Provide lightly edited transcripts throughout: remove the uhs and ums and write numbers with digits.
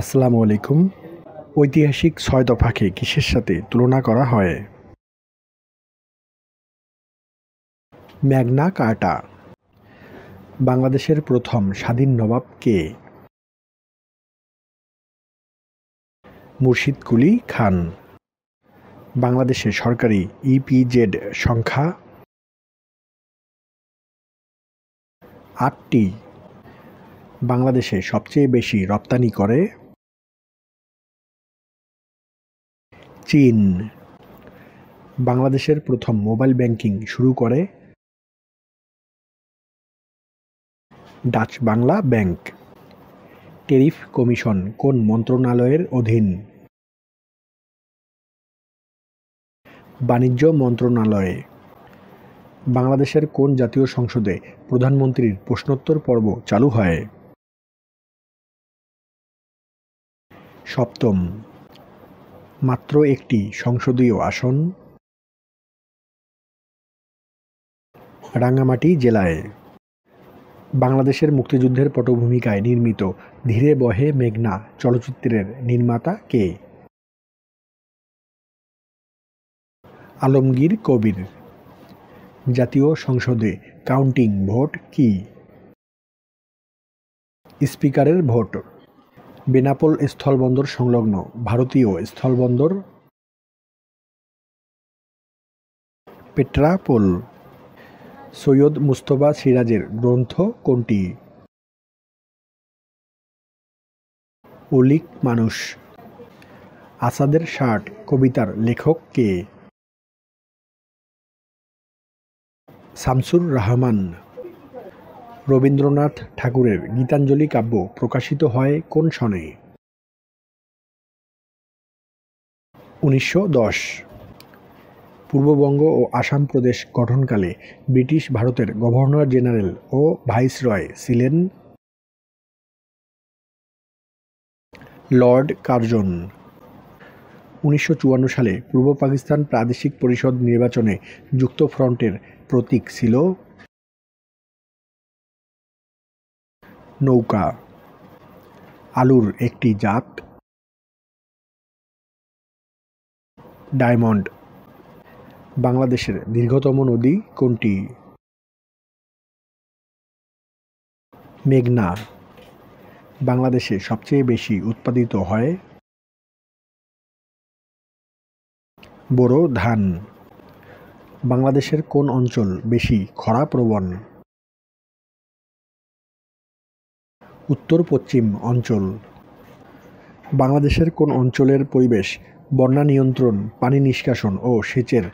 আসসালামু আলাইকুম। ঐতিহাসিক ৬ দফাকে কিসের সাথে তুলনা করা হয়? ম্যাগনা কার্টা। বাংলাদেশের প্রথম স্বাধীন নবাব কে? মুর্শিদ কুলি খান। বাংলাদেশে সরকারি ইপিজেড সংখ্যা ৮টি। বাংলাদেশে সবচেয়ে বেশি রপ্তানি করে চীন। বাংলাদেশের প্রথম মোবাইল ব্যাংকিং শুরু করে Dutch Bangla bank. Tariff commission কোন মন্ত্রণালয়ের অধীন? বাণিজ্য মন্ত্রণালয়ে। বাংলাদেশের কোন জাতীয় সংসদে প্রধানমন্ত্রীর প্রশ্নোত্তর পর্ব চালু হয়? সপ্তম। মাত্র একটি সংসদীয় আসন রাঙ্গামাটি জেলায়। বাংলাদেশের মুক্তিযুদ্ধের পটভূমিকায় নির্মিত ধীরে বহে মেঘনা চলচ্চিত্রের নির্মাতা কে? আলমগীর কবির। জাতীয় সংসদে কাউন্টিং ভোট কি? স্পিকারের ভোট। বেনাপোল স্থলবন্দর সংলগ্ন ভারতীয় স্থলবন্দর পেট্রাপোল। সৈয়দ মুজতবা সিরাজের গ্রন্থ কোনটি? অলীক মানুষ। আসাদের ষাট কবিতার লেখক কে? শামসুর রাহমান। রবীন্দ্রনাথ ঠাকুরের গীতাঞ্জলি কাব্য প্রকাশিত হয় কোন সনে? ১৯১০। পূর্ববঙ্গ ও আসাম প্রদেশ গঠনকালে ব্রিটিশ ভারতের গভর্নর জেনারেল ও ভাইসরয় ছিলেন লর্ড কার্জন। ১৯৫৪ সালে পূর্ব পাকিস্তান প্রাদেশিক পরিষদ নির্বাচনে যুক্তফ্রন্টের প্রতীক ছিল নৌকা। আলুর একটি জাত ডায়মন্ড। বাংলাদেশের দীর্ঘতম নদী কোনটি? মেঘনা। বাংলাদেশে সবচেয়ে বেশি উৎপাদিত হয় বোরো ধান। বাংলাদেশের কোন অঞ্চল বেশি খরাপ্রবণ? উত্তর পশ্চিম অঞ্চল। বাংলাদেশের কোন অঞ্চলের পরিবেশ বন্যা নিয়ন্ত্রণ, পানি নিষ্কাশন ও সেচের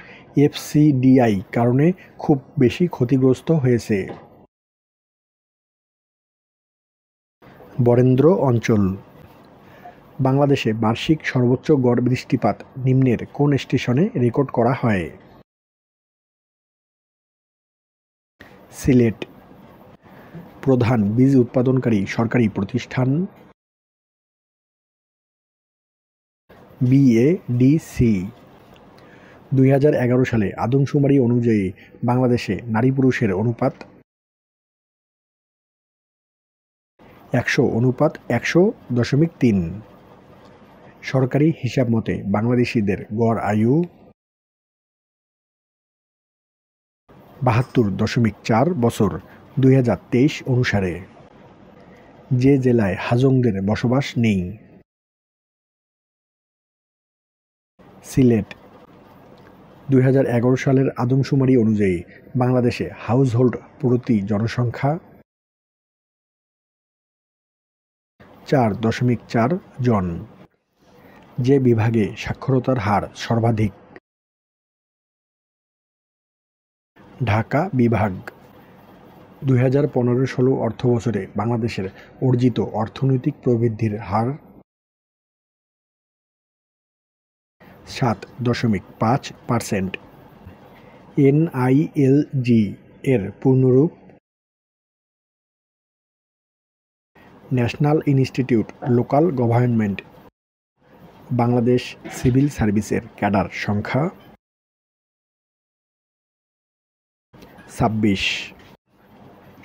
এফসিডিআই কারণে খুব বেশি ক্ষতিগ্রস্ত হয়েছে? বরেন্দ্র অঞ্চল। বাংলাদেশে বার্ষিক সর্বোচ্চ গড় বৃষ্টিপাত নিম্নের কোন স্টেশনে রেকর্ড করা হয়? সিলেট। প্রধান বীজ উৎপাদনকারী সরকারি প্রতিষ্ঠান বিএডিসি। ২০১১ সালে আদমশুমারি অনুযায়ী বাংলাদেশে নারী পুরুষের অনুপাত ১০০:১০০.৩। সরকারি হিসাব মতে বাংলাদেশিদের গড় আয়ু ৭২.৪ বছর ২০২৩ অনুসারে। যে জেলায় হাজংদের বসবাস নেই? সিলেট। ২০১১ সালের আদমশুমারি অনুযায়ী বাংলাদেশে হাউসহোল্ড প্রতি জনসংখ্যা ৪.৪ জন। যে বিভাগে সাক্ষরতার হার সর্বাধিক? ঢাকা বিভাগ। ২০১৫-১৬ অর্থবছরে বাংলাদেশের অর্জিত অর্থনৈতিক প্রবৃদ্ধির হার ৭.৫%। এনআইএলজি এর পূর্ণরূপ? National institute local government. Bangladesh civil সার্ভিসের ক্যাডার সংখ্যা ২৬।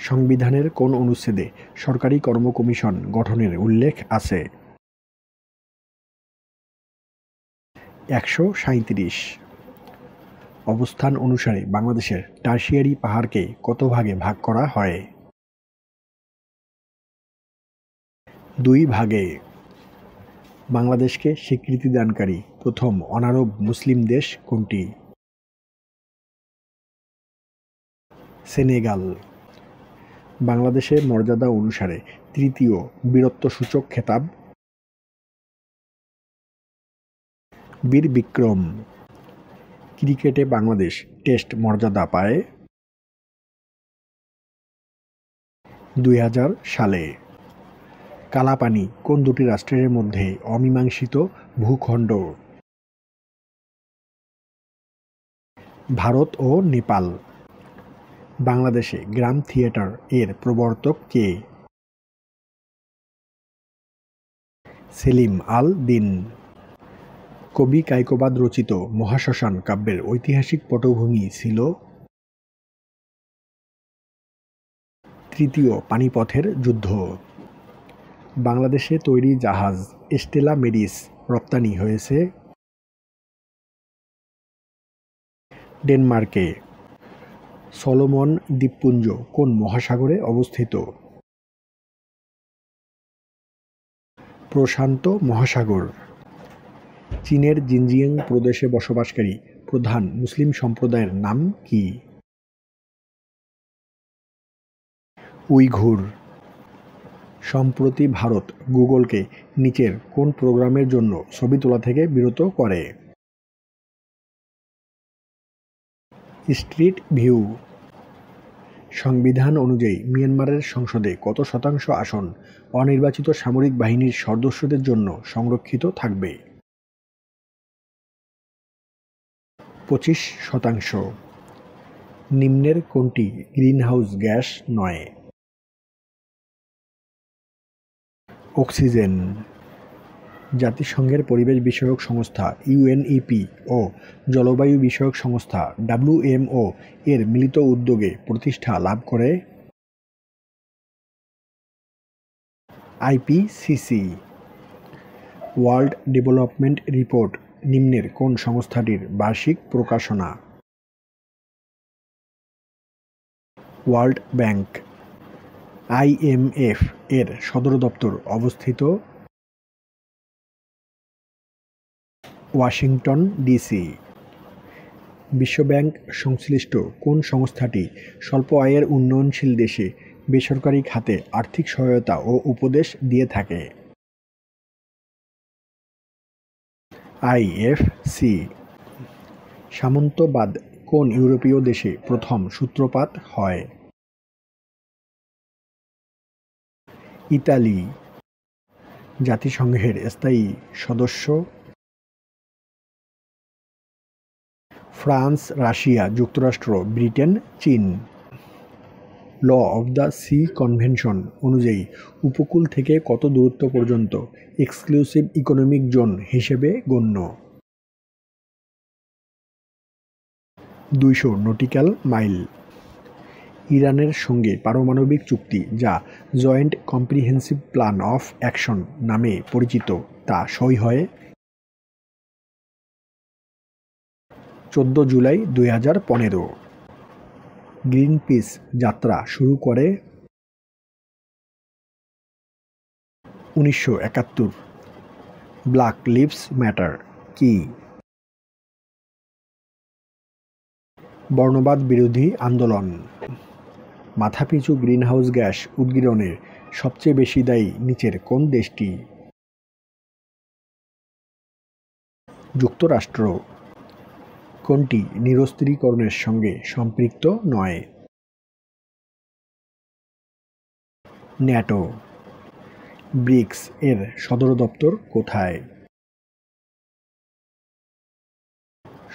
সংবিধানের কোন অনুচ্ছেদে সরকারি কর্ম কমিশন গঠনের উল্লেখ আছে? 137। অবস্থান অনুসারে বাংলাদেশের টারশিয়ারি পাহাড়কে কত ভাগে ভাগ করা হয়? 2 ভাগে। বাংলাদেশকে স্বীকৃতিদানকারী প্রথম অনারব মুসলিম দেশ কোনটি? সেনেগাল। বাংলাদেশের মর্যাদা অনুসারে তৃতীয় বীরত্বসূচক খেতাব? বীর বিক্রম। ক্রিকেটে বাংলাদেশ টেস্ট মর্যাদা পায় 2000 সালে। কালাপানি কোন দুটি রাষ্ট্রের মধ্যে অমীমাংসিত ভূখণ্ড? ভারত ও নেপাল। বাংলাদেশে গ্রাম থিয়েটার এর প্রবর্তক কে? সেলিম আল দীন। কবি কায়কোবাদ রচিত মহাশ্মশান কাব্যের ঐতিহাসিক পটভূমি ছিল তৃতীয় পানিপথের যুদ্ধ। বাংলাদেশে তৈরি জাহাজ স্টেলা মেরিস রপ্তানি হয়েছে ডেনমার্কে। সলোমন দ্বীপপুঞ্জ কোন মহাসাগরে অবস্থিত? প্রশান্ত মহাসাগর। চীনের জিনজিয়াং প্রদেশে বসবাসকারী প্রধান মুসলিম সম্প্রদায়ের নাম কি? উইঘুর। সম্প্রতি ভারত গুগলকে নিচের কোন প্রোগ্রামের জন্য ছবি তোলা থেকে বিরত করে? Street view. সংবিধান অনুযায়ী মিয়ানমারের সংসদে কত শতাংশ আসন অনির্বাচিত সামরিক বাহিনীর সদস্যদের জন্য সংরক্ষিত থাকবে? 25%। নিম্নের কোনটি গ্রিনহাউস গ্যাস নয়? অক্সিজেন। জাতিসংঘের পরিবেশ বিষয়ক সংস্থা ইউএনইপি ও জলবায়ু বিষয়ক সংস্থা ডব্লিউএমও এর মিলিত উদ্যোগে প্রতিষ্ঠা লাভ করে আইপিসিসি। ওয়ার্ল্ড ডেভেলপমেন্ট রিপোর্ট নিম্নের কোন সংস্থাটির বার্ষিক প্রকাশনা? World bank. আইএমএফ এর সদর দপ্তর অবস্থিত ওয়াশিংটন ডিসি। বিশ্বব্যাংক সংশ্লিষ্ট কোন সংস্থাটি স্বল্প আয়ের উন্নয়নশীল দেশে বেসরকারি খাতে আর্থিক সহায়তা ও উপদেশ দিয়ে থাকে? আইএফসি। সামন্তবাদ কোন ইউরোপীয় দেশে প্রথম সূত্রপাত হয়? ইতালি। জাতিসংঘের স্থায়ী সদস্য? ফ্রান্স, রাশিয়া, যুক্তরাষ্ট্র, ব্রিটেন, চীন। Law of the sea convention অনুযায়ী উপকূল থেকে কত দূরত্ব পর্যন্ত এক্সক্লুসিভ ইকোনমিক জোন হিসেবে গণ্য? 200 নটিক্যাল মাইল। ইরানের সঙ্গে পারমাণবিক চুক্তি যা joint comprehensive plan of action নামে পরিচিত তা সই হয় 14 জুলাই 2015। গ্রিনপিস যাত্রা শুরু করে 1971। ব্ল্যাক লিভস ম্যাটার কি? বর্ণবাদ বিরোধী আন্দোলন। মাথাপিছু গ্রিনহাউস গ্যাস উদ্গীরণের সবচেয়ে বেশি দায়ী নিচের কোন দেশটি? যুক্তরাষ্ট্র। কোনটি নিরস্ত্রীকরণের সঙ্গে সম্পৃক্ত নয়? ন্যাটো। ব্রিক্স এর সদর দপ্তর কোথায়?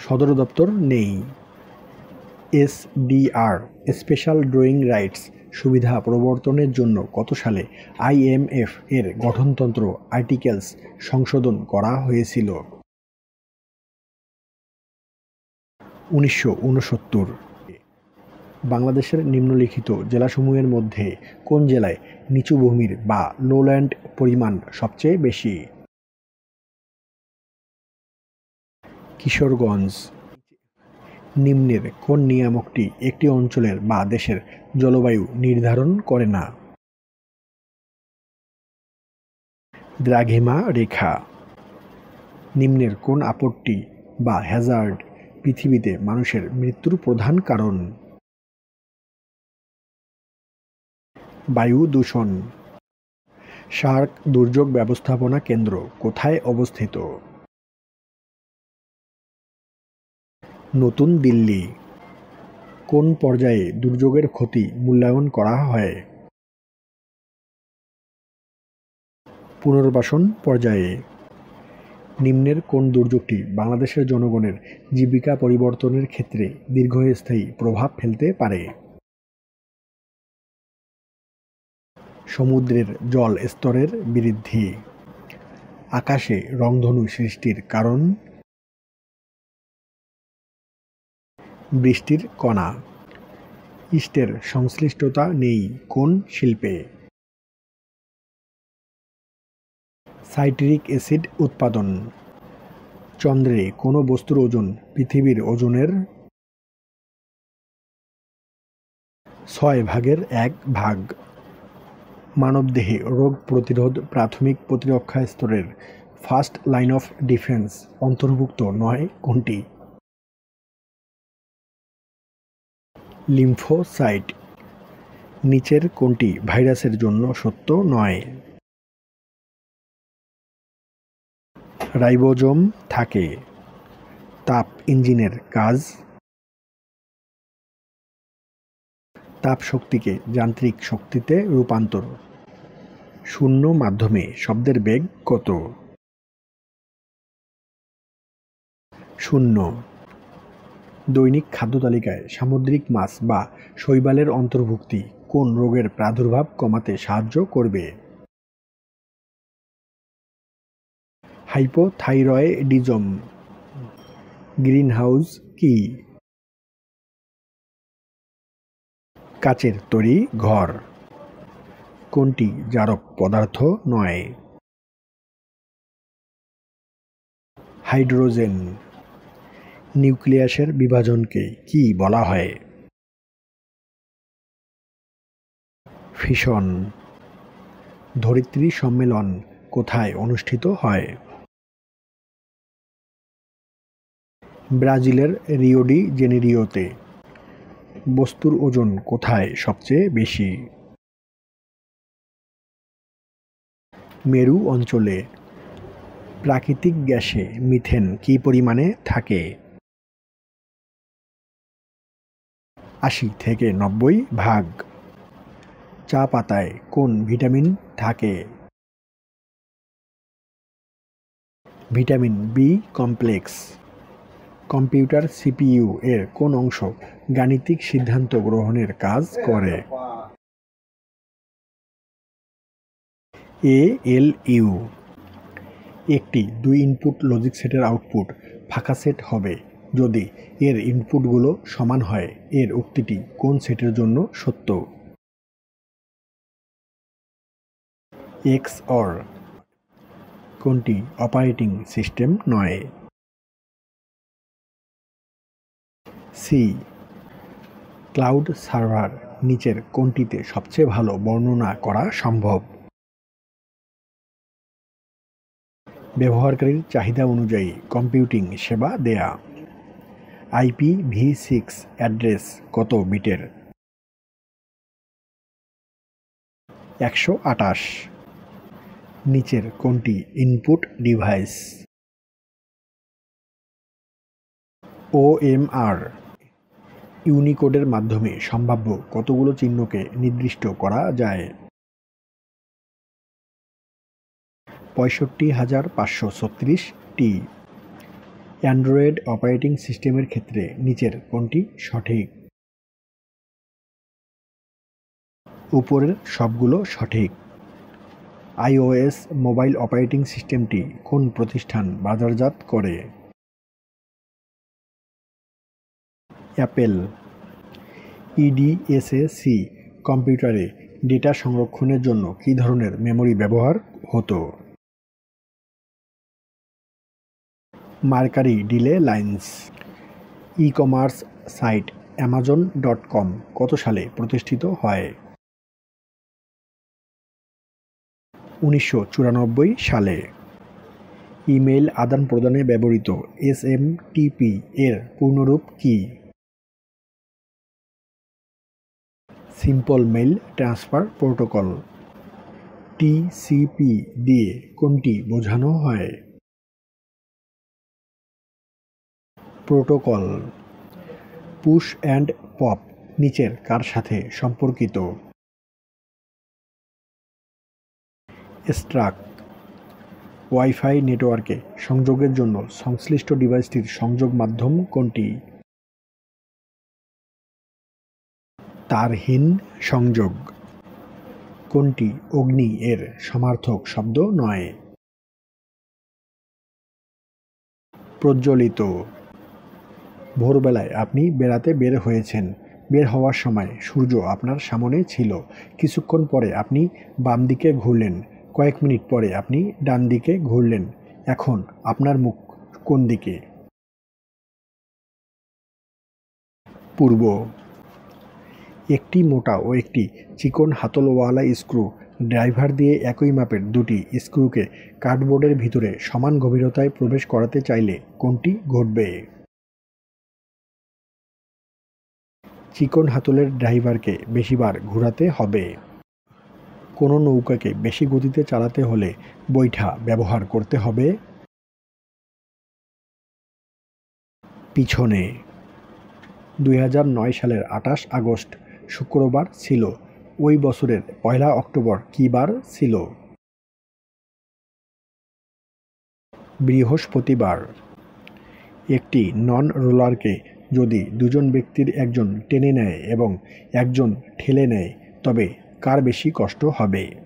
সদর দপ্তর নেই। এসডিআর স্পেশাল ড্রয়িং রাইটস সুবিধা প্রবর্তনের জন্য কত সালে আইএমএফ এর গঠনতন্ত্র আর্টিকেলস সংশোধন করা হয়েছিল? 1969। বাংলাদেশের নিম্নলিখিত জেলাসমূহের মধ্যে কোন জেলায় নিচু ভূমির বা লোল্যান্ড পরিমাণ সবচেয়ে বেশি? কিশোরগঞ্জ। নিম্নের কোন নিয়ামকটি একটি অঞ্চলের বা দেশের জলবায়ু নির্ধারণ করে না? দ্রাঘিমা রেখা। নিম্নের কোন আপত্তি বা হ্যাজার্ড পৃথিবীতে মানুষের মৃত্যুর প্রধান কারণ? বায়ু দূষণ। সার্ক দুর্যোগ ব্যবস্থাপনা কেন্দ্র কোথায় অবস্থিত? নতুন দিল্লি। কোন পর্যায়ে দুর্যোগের ক্ষতি মূল্যায়ন করা হয়? পুনর্বাসন পর্যায়ে। নিম্নের কোন দুর্যোগটি বাংলাদেশের জনগণের জীবিকা পরিবর্তনের ক্ষেত্রে দীর্ঘস্থায়ী প্রভাব ফেলতে পারে? সমুদ্রের জল স্তরের বৃদ্ধি। আকাশে রংধনু সৃষ্টির কারণ? বৃষ্টির কণা। ইস্টের সংশ্লিষ্টতা নেই কোন শিল্পে? সাইট্রিক অ্যাসিড উৎপাদন। চন্দ্রে কোনো বস্তুর ওজন পৃথিবীর ওজনের 1/6 মানবদেহে রোগ প্রতিরোধ প্রাথমিক প্রতিরক্ষা স্তরের ফার্স্ট লাইন অফ ডিফেন্স অন্তর্ভুক্ত নয় কোনটি? লিম্ফোসাইট। নিচের কোনটি ভাইরাসের জন্য সত্য নয়? রাইবোজোম থাকে। তাপ ইঞ্জিনের কাজ? তাপ শক্তিকে যান্ত্রিক শক্তিতে রূপান্তর। শূন্য মাধ্যমে শব্দের বেগ কত? 0। দৈনিক খাদ্য তালিকায় সামুদ্রিক মাছ বা শৈবালের অন্তর্ভুক্তি কোন রোগের প্রাদুর্ভাব কমাতে সাহায্য করবে? হাইপোথাইরয়েডিজম। গ্রিনহাউস কি? কাচের তৈরি ঘর। কোনটি জারক পদার্থ নয়? হাইড্রোজেন। নিউক্লিয়াসের বিভাজনকে কি বলা হয়? ফিশন। ধরিত্রী সম্মেলন কোথায় অনুষ্ঠিত হয়? ব্রাজিলের রিও ডি জেনেরিওতে। বস্তুর ওজন কোথায় সবচেয়ে বেশি? মেরু অঞ্চলে। প্রাকৃতিক গ্যাসে মিথেন কী পরিমাণে থাকে? 80-90 চা পাতায় কোন ভিটামিন থাকে? Vitamin B complex. Computer CPU এর কোন অংশ গাণিতিক সিদ্ধান্ত গ্রহণের কাজ করে? এএলইউ। একটি 2 ইনপুট লজিক সেটের আউটপুট ফাঁকা সেট হবে যদি এর ইনপুটগুলো সমান হয়। এর উক্তিটি কোন সেটের জন্য সত্য? XOR। কোনটি অপারেটিং সিস্টেম নয়? সি। ক্লাউড সার্ভার নিচের কোনটিতে সবচেয়ে ভালো বর্ণনা করা সম্ভব? ব্যবহারকারীর চাহিদা অনুযায়ী কম্পিউটিং সেবা দেয়া। IPv6 অ্যাড্রেস কত বিটের? 128। নিচের কোনটি ইনপুট ডিভাইস? OMR। ইউনিকোডের মাধ্যমে সম্ভাব্য কতগুলো চিহ্নকে নির্দিষ্ট করা যায়? 65,536টি। অ্যান্ড্রয়েড অপারেটিং সিস্টেমের ক্ষেত্রে নিচের কোনটি সঠিক? উপরের সবগুলো সঠিক। iOS মোবাইল অপারেটিং সিস্টেমটি কোন প্রতিষ্ঠান বাজারজাত করে? অ্যাপেল। EDSA-C কম্পিউটারে ডেটা সংরক্ষণের জন্য কী ধরনের মেমরি ব্যবহার হতো? Mercury delay lines. E-commerce site Amazon.com কত সালে প্রতিষ্ঠিত হয়? 1994 সালে। ইমেইল আদান-প্রদানে ব্যবহৃত SMTP এর পূর্ণরূপ কী? Simple mail transfer protocol. TCP দিয়ে কোনটি বোঝানো হয়? প্রোটোকল। পুশ অ্যান্ড পপ নিচের কার সাথে সম্পর্কিত? স্ট্রাক। ওয়াইফাই নেটওয়ার্কে সংযোগের জন্য সংশ্লিষ্ট ডিভাইসটির সংযোগ মাধ্যম কোনটি? তারহীন সংযোগ। কোনটি অগ্নি এর সমার্থক শব্দ নয়? প্রজ্বলিত। ভোরবেলায় আপনি বেড়াতে বের হয়েছেন। বের হওয়ার সময় সূর্য আপনার সামনে ছিল। কিছুক্ষণ পরে আপনি বাম দিকে ঘুরলেন। কয়েক মিনিট পরে আপনি ডান দিকে ঘুরলেন। এখন আপনার মুখ কোন দিকে? পূর্ব। একটি মোটা ও একটি চিকন হাতলওয়ালা স্ক্রু ড্রাইভার দিয়ে একই মাপের দুটি স্ক্রুকে কার্ডবোর্ডের ভিতরে সমান গভীরতায় প্রবেশ করাতে চাইলে কোনটি ঘটবে? চিকন হাতলের ড্রাইভারকে বেশিবার ঘোরাতে হবে। কোনো নৌকাকে বেশি গতিতে চালাতে হলে বৈঠা ব্যবহার করতে হবে। পিছনে। 2009 সালের 28 আগস্ট শুক্রবার ছিল। ওই বছরের 1 অক্টোবর কী বার ছিল? বৃহস্পতিবার। একটি নন রোলারকে যদি দুজন ব্যক্তির একজন টেনে নেয় এবং একজন ঠেলে নেয় তবে কার বেশি কষ্ট হবে?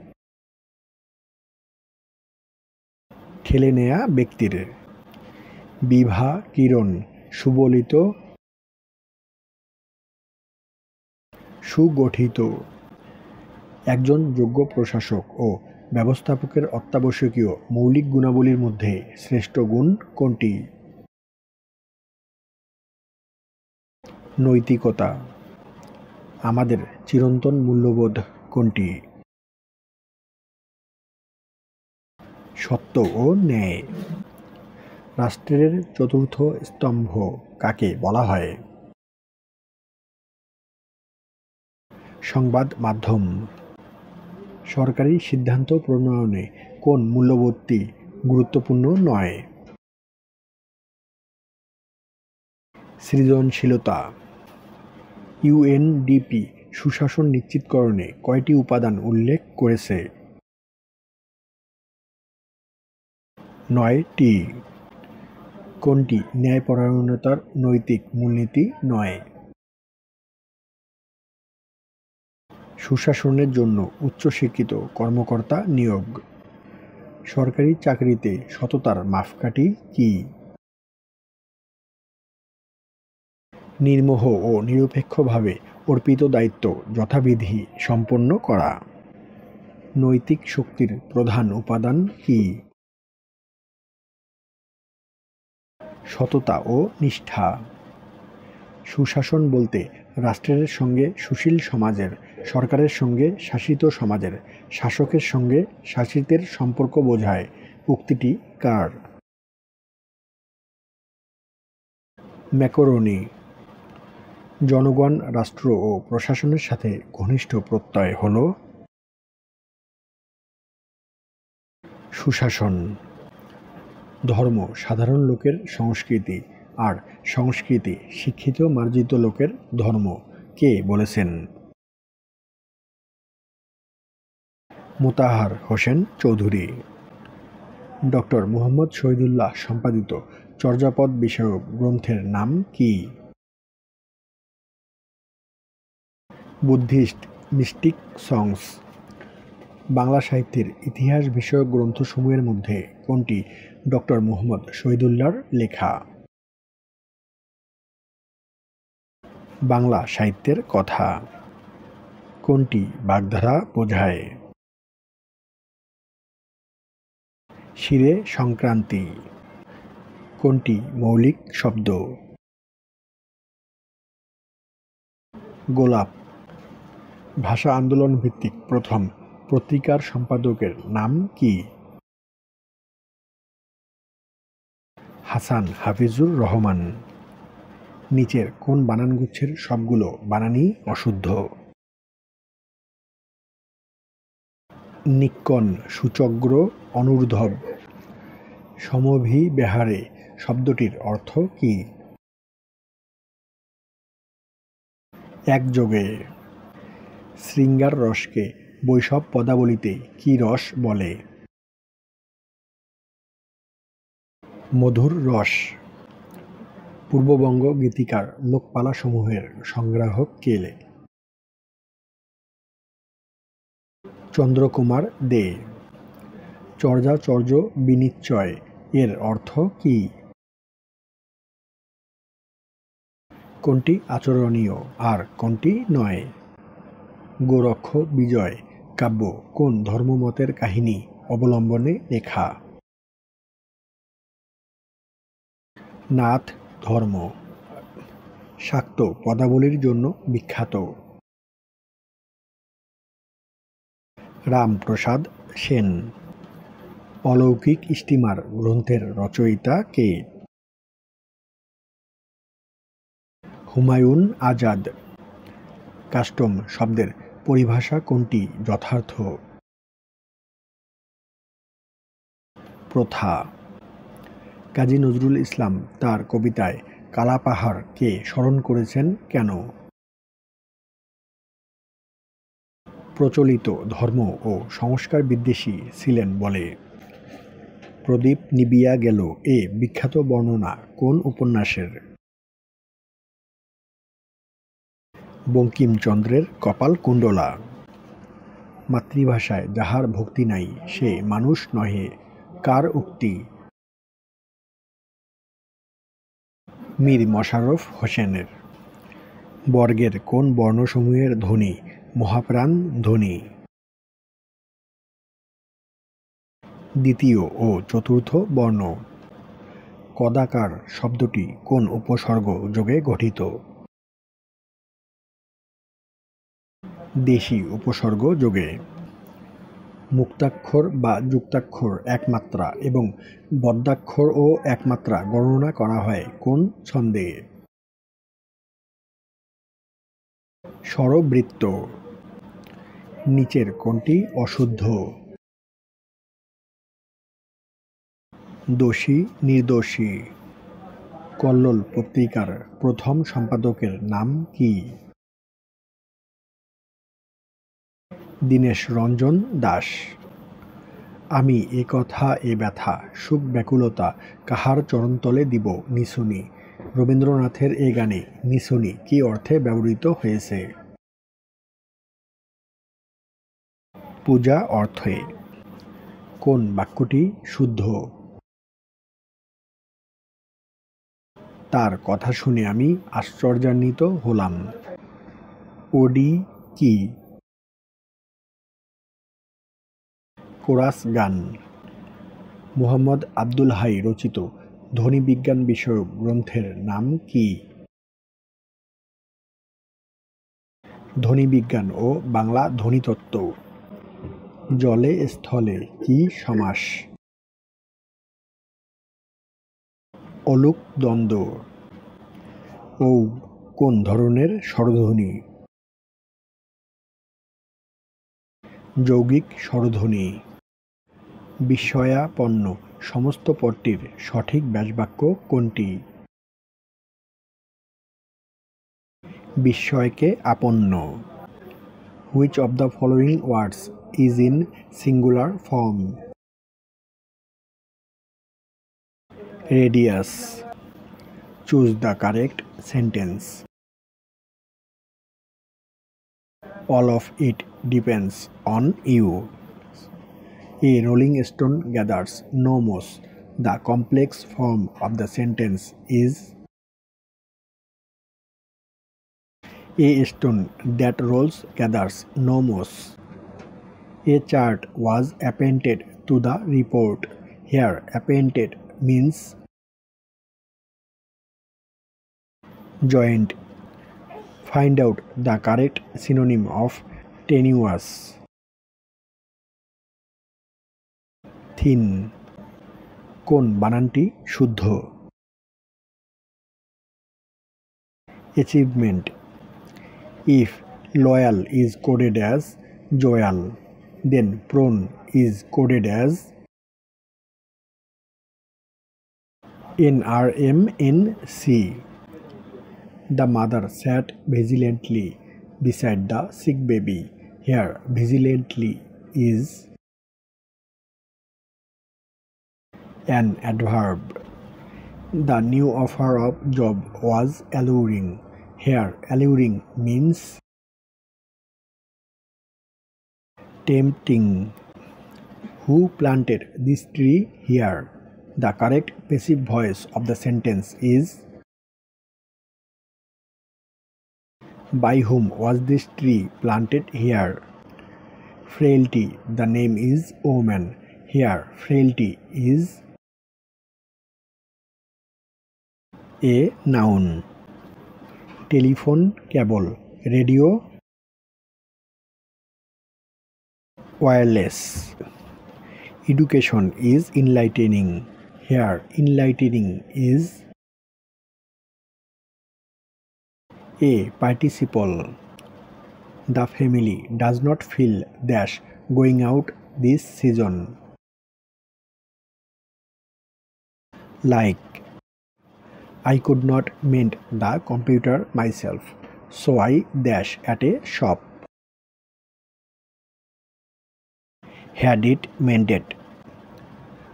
ঠেলে নেয়া ব্যক্তির। বিভা কিরণ সুবলিত। সুগঠিত। একজন যোগ্য প্রশাসক ও ব্যবস্থাপকের অত্যাবশ্যকীয় মৌলিক গুণাবলীর মধ্যে শ্রেষ্ঠ গুণ কোনটি? নৈতিকতা। আমাদের চিরন্তন মূল্যবোধ কোনটি? সত্য ও ন্যায়। রাষ্ট্রের চতুর্থ স্তম্ভ কাকে বলা হয়? সংবাদ মাধ্যম। সরকারি সিদ্ধান্ত প্রণয়নে কোন মূল্যবোধটি গুরুত্বপূর্ণ নয়? সৃজনশীলতা। UNDP সুশাসন নিশ্চিতকরণে কয়টি উপাদান উল্লেখ করেছে? 9টি। কোনটি ন্যায়পরায়ণতার নৈতিক মূলনীতি নয়? সুশাসনের জন্য উচ্চশিক্ষিত কর্মকর্তা নিয়োগ। সরকারি চাকরিতে সততার মাপকাঠি কী? নির্মোহ ও নিরপেক্ষভাবে অর্পিত দায়িত্ব যথাবিধি সম্পন্ন করা। নৈতিক শক্তির প্রধান উপাদান কী? সততা ও নিষ্ঠা। সুশাসন বলতে রাষ্ট্রের সঙ্গে সুশীল সমাজের, সরকারের সঙ্গে শাসিত সমাজের, শাসকের সঙ্গে শাসিতের সম্পর্ক বোঝায়। উক্তিটি কার? ম্যাকারোনি। জনগণ রাষ্ট্র ও প্রশাসনের সাথে ঘনিষ্ঠ প্রত্যয় হল সুশাসন। ধর্ম সাধারণ লোকের সংস্কৃতি আর সংস্কৃতি শিক্ষিত মার্জিত লোকের ধর্ম কে বলেছেন? মোতাহার হোসেন চৌধুরী। ডক্টর মুহাম্মদ শহীদুল্লাহ সম্পাদিত চর্যাপদ বিষয়ক গ্রন্থের নাম কি? বুদ্ধিস্ট মিস্টিক সংস। বাংলা সাহিত্যের ইতিহাস বিষয়ক গ্রন্থসমূহের মধ্যে কোনটি ডক্টর মুহাম্মদ শহীদুল্লাহর লেখা? বাংলা সাহিত্যের কথা। কোনটি বাগধারা বোঝায়? শিরে সংক্রান্তি। কোনটি মৌলিক শব্দ? গোলাপ। ভাষা আন্দোলন ভিত্তিক প্রথম পত্রিকার সম্পাদকের নাম কি? হাসান হাফিজুর রহমান। নিচের কোন বানানগুচ্ছের সবগুলো বানানই অশুদ্ধ? নিক্কণ, সূচগ্র, অনূর্ধ্ব। সমভিব্যাহারে শব্দটির অর্থ কি? একযোগে। শৃঙ্গার রসকে বৈষ্ণব পদাবলিতে কি রস বলে? মধুর রস। পূর্ববঙ্গ গীতিকার লোকপালাসমূহের সংগ্রাহক কে? চন্দ্রকুমার দে। চর্যাচর্য বিনিশ্চয় এর অর্থ কি? কোনটি আচরণীয় আর কোনটি নয়? গোরক্ষ বিজয় কাব্য কোন ধর্মমতের কাহিনী অবলম্বনে লেখা? নাথ ধর্ম। শাক্ত পদাবলীর জন্য বিখ্যাত। রামপ্রসাদ সেন। অলৌকিক স্টিমার গ্রন্থের রচয়িতা কে? হুমায়ুন আজাদ। কাস্টম শব্দের পরিভাষা কোনটি যথার্থ? প্রথা। কাজী নজরুল ইসলাম তার কবিতায় কালাপাহাড়কে স্মরণ করেছেন কেন? প্রচলিত ধর্ম ও সংস্কার বিদ্বেষী ছিলেন বলে। প্রদীপ নিবিয়া গেল এ বিখ্যাত বর্ণনা কোন উপন্যাসের? বঙ্কিমচন্দ্রের কপালকুণ্ডলা। মাতৃভাষায় যাহার ভক্তি নাই সে মানুষ নহে কার উক্তি? মীর মশাররফ হোসেনের। বর্গের কোন বর্ণসমূহের ধ্বনি মহাপ্রাণ ধ্বনি? দ্বিতীয় ও চতুর্থ বর্ণ। কদাকার শব্দটি কোন উপসর্গ যোগে গঠিত? দেশি উপসর্গ যোগে। মুক্তাক্ষর বা যুক্তাক্ষর একমাত্রা এবং বদ্যাক্ষর ও একমাত্রা গণনা করা হয় কোন ছন্দে? স্বরবৃত্ত। নিচের কোনটি অশুদ্ধ? দোষী নির্দোষী। কল্লোল পত্রিকার প্রথম সম্পাদকের নাম কি? দীনেশ রঞ্জন দাস। আমি এ কথা এ ব্যথা সুখ ব্যাকুলতা কাহার চরণতলে দিব নিশুনি। রবীন্দ্রনাথের এ গানে নিশুনি কি অর্থে ব্যবহৃত হয়েছে? পূজা অর্থে। কোন বাক্যটি শুদ্ধ? তার কথা শুনে আমি আশ্চর্যান্বিত হলাম। ওডি কি? কোরাস গান। মুহাম্মদ আব্দুল হাই রচিত ধ্বনিবিজ্ঞান বিষয়ক গ্রন্থের নাম কি? ধ্বনিবিজ্ঞান ও বাংলা ধ্বনিতত্ত্ব। জলে স্থলে কি সমাস? অলুক দ্বন্দ্ব। ঔ কোন ধরনের স্বরধ্বনি? যৌগিক স্বরধ্বনি। বিস্ময়াপন্ন সমস্ত পদটির সঠিক ব্যাসবাক্য কোনটি? বিস্ময়কে আপন্ন। Which of the following words is in singular form? Radius. Choose the correct sentence. All of it depends on you. A rolling stone gathers no moss. The complex form of the sentence is a stone that rolls gathers no moss. A chart was appended to the report. Here appended means Joint. Find out the correct synonym of tenuous. Thin. কোন বানানটি শুদ্ধ? Achievement. If loyal is coded as joyal, then prone is coded as NRMNC. The mother sat vigilantly beside the sick baby. Here, vigilantly is an adverb. The new offer of job was alluring. Here, alluring means tempting. Who planted this tree here? The correct passive voice of the sentence is by whom was this tree planted here? Frailty. The name is woman. Here, frailty is a noun. Telephone cable. Radio. Wireless. Education is enlightening. Here, enlightening is a participle. The family does not feel dash going out this season. Like. I could not mend the computer myself, so I dash at a shop. Had it mended.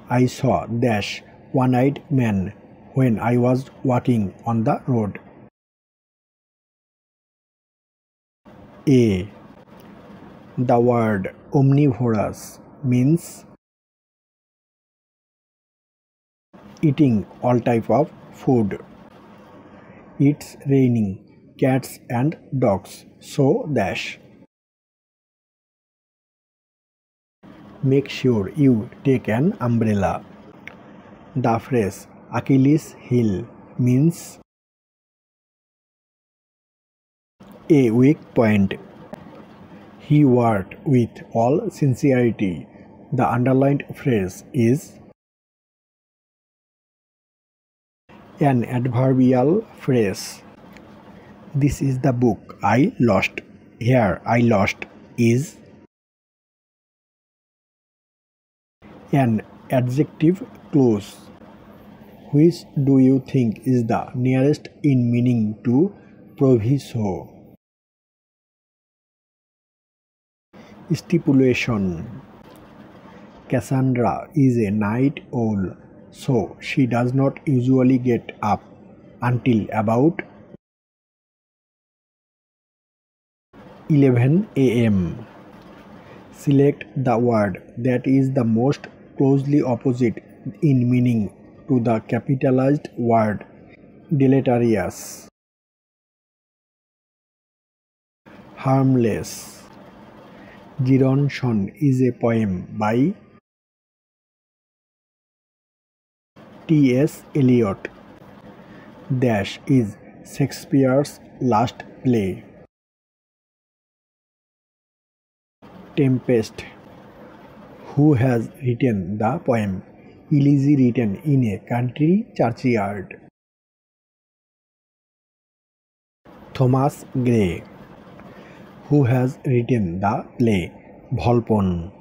I saw dash one-eyed man when I was walking on the road. A. The word omnivorous means eating all type of food. It's raining cats and dogs, so dash. Make sure you take an umbrella. The phrase Achilles heel means a weak point. He worked with all sincerity. The underlined phrase is an adverbial phrase. This is the book I lost. Here, I lost is an adjective clause. Which do you think is the nearest in meaning to proviso? Stipulation. Cassandra is a night owl, so she does not usually get up until about 11 a.m. Select the word that is the most closely opposite in meaning to the capitalized word deleterious. Harmless. Gironshon is a poem by T.S. Eliot. Dash is Shakespeare's last play. Tempest. Who has written the poem Elegy written in a country churchyard? Thomas Gray. Who has written the play Volpone?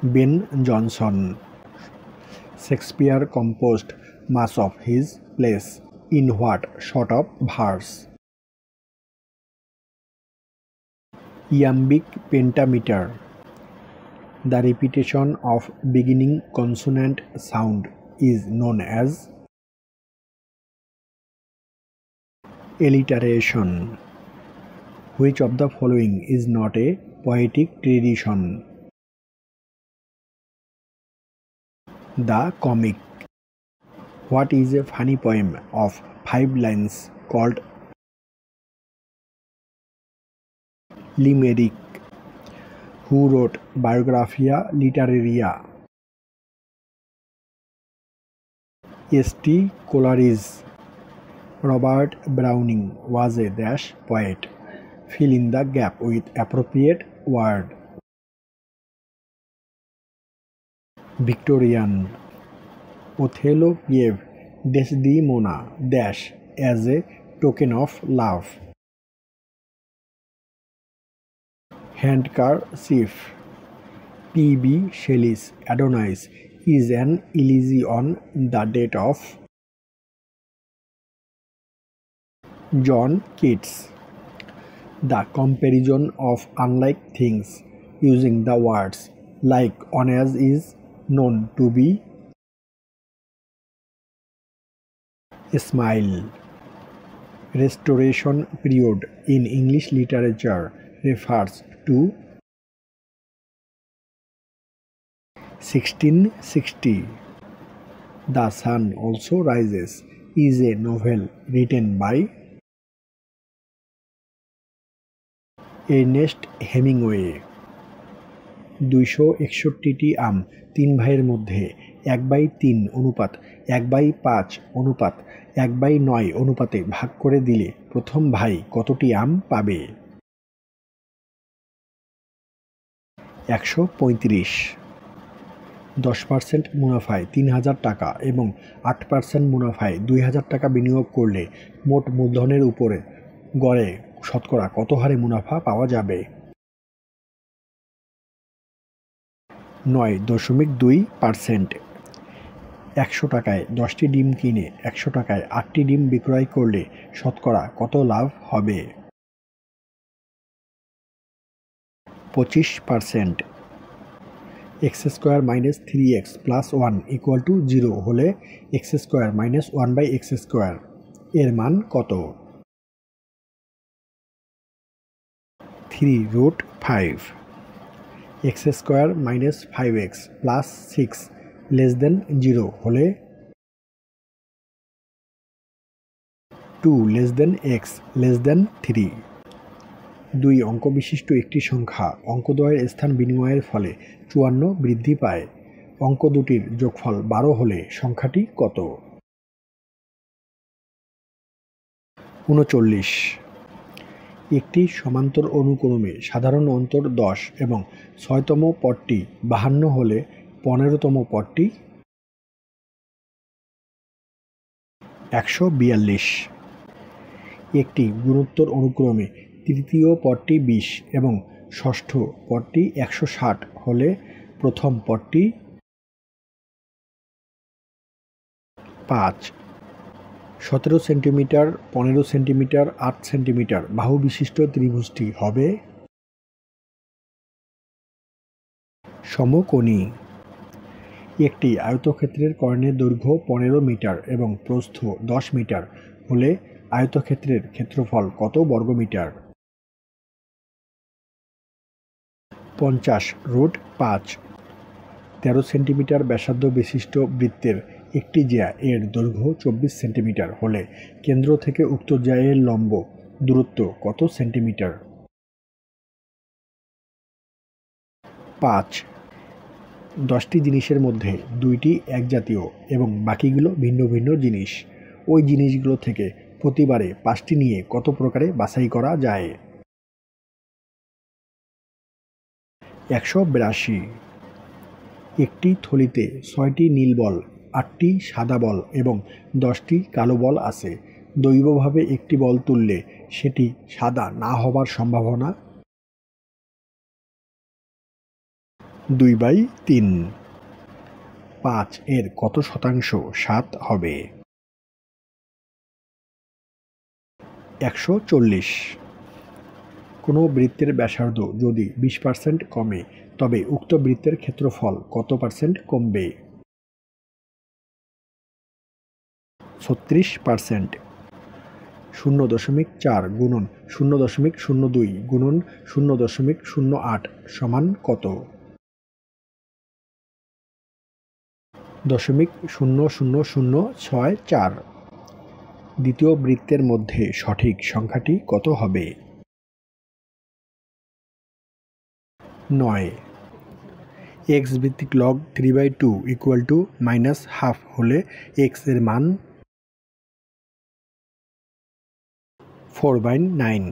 Ben Jonson. Shakespeare composed much of his plays in what sort of verse? Iambic pentameter. The repetition of beginning consonant sound is known as alliteration. Which of the following is not a poetic tradition? The comic. What is a funny poem of 5 lines called limerick? Who wrote Biographia Literaria? S T. Coleridge, Robert Browning was a dash poet. Fill in the gap with appropriate word. Victorian. Othello gave Desdemona dash as a token of love. Handkerchief. P.B. Shelley's Adonis is an elegy on the death of John Keats. The comparison of unlike things using the words like on as is known to be smile. Restoration period in English literature refers to 1660. The Sun Also Rises is a novel written by Ernest Hemingway. 261টি আম 3 ভাইয়ের মধ্যে 1/3 অনুপাত 1/5 অনুপাত 1/9 অনুপাতে ভাগ করে দিলে প্রথম ভাই কতটি আম পাবে? 135। 10% মুনাফায় 3000 টাকা এবং 8% মুনাফায় 2000 টাকা বিনিয়োগ করলে মোট মূলধনের উপরে গড়ে শতকরা কত হারে মুনাফা পাওয়া যাবে? 9.2%। 100 টাকায় 10টি ডিম কিনে 100 টাকায় 8টি ডিম বিক্রয় করলে শতকরা কত লাভ হবে? 25%। x² - 3x + 1 = 0 হলে x² - 1/x² এর মান কত? 3√5। x² - 5x + 6 < 0 হলে 2 < x 3। 2 অঙ্ক বিশিষ্ট একটি সংখ্যা অঙ্কদ্বয়ের স্থান বিনিময়ের ফলে 54 বৃদ্ধি পায়। অঙ্ক দুটির যোগফল 12 হলে সংখ্যাটি কত? 39। একটি সমান্তর অনুক্রমে সাধারণ অন্তর 10 এবং 6তম পদটি 52 হলে 15তম পদটি 142। একটি গুণোত্তর অনুক্রমে তৃতীয় পদটি 20 এবং ষষ্ঠ পদটি 160 হলে প্রথম পদটি 5। 17 সেন্টিমিটার, 15 সেন্টিমিটার, 8 সেন্টিমিটার বাহু বিশিষ্ট ত্রিভুজটি হবে সমকোণী। একটি আয়তক্ষেত্রের কর্ণের দৈর্ঘ্য 15 মিটার এবং প্রস্থ 10 মিটার হলে আয়তক্ষেত্রের ক্ষেত্রফল কত বর্গমিটার? 50√5। 13 সেন্টিমিটার ব্যাসার্ধ বিশিষ্ট বৃত্তের একটি জ্যা এর দৈর্ঘ্য 24 সেন্টিমিটার হলে কেন্দ্র থেকে উক্ত জ্যা এর লম্ব দূরত্ব কত সেন্টিমিটার? 5। 10টি জিনিসের মধ্যে 2টি একজাতীয় এবং বাকিগুলো ভিন্ন ভিন্ন জিনিস। ওই জিনিসগুলো থেকে প্রতিবারে 5টি নিয়ে কত প্রকারে বাছাই করা যায়? 182। একটি থলিতে 6টি নীল বল, 8টি সাদা বল এবং 10টি কালো বল আছে। দৈবভাবে একটি বল তুললে সেটি সাদা না হবার সম্ভাবনা 2/3। 5 এর কত শতাংশ 7 হবে? 140। কোনো বৃত্তের ব্যাসার্ধ যদি 20% কমে তবে উক্ত বৃত্তের ক্ষেত্রফল কত % কমবে? 36%। 0.4 গুণন 0.02 গুণন 0.08 সমান কত? 0.00064। দ্বিতীয় বৃত্তের মধ্যে সঠিক সংখ্যাটি কত হবে? 9। এক্স ভিত্তিক লগ 3/2 ইকুয়াল টু -½ হলে এক্স এর মান 4/9।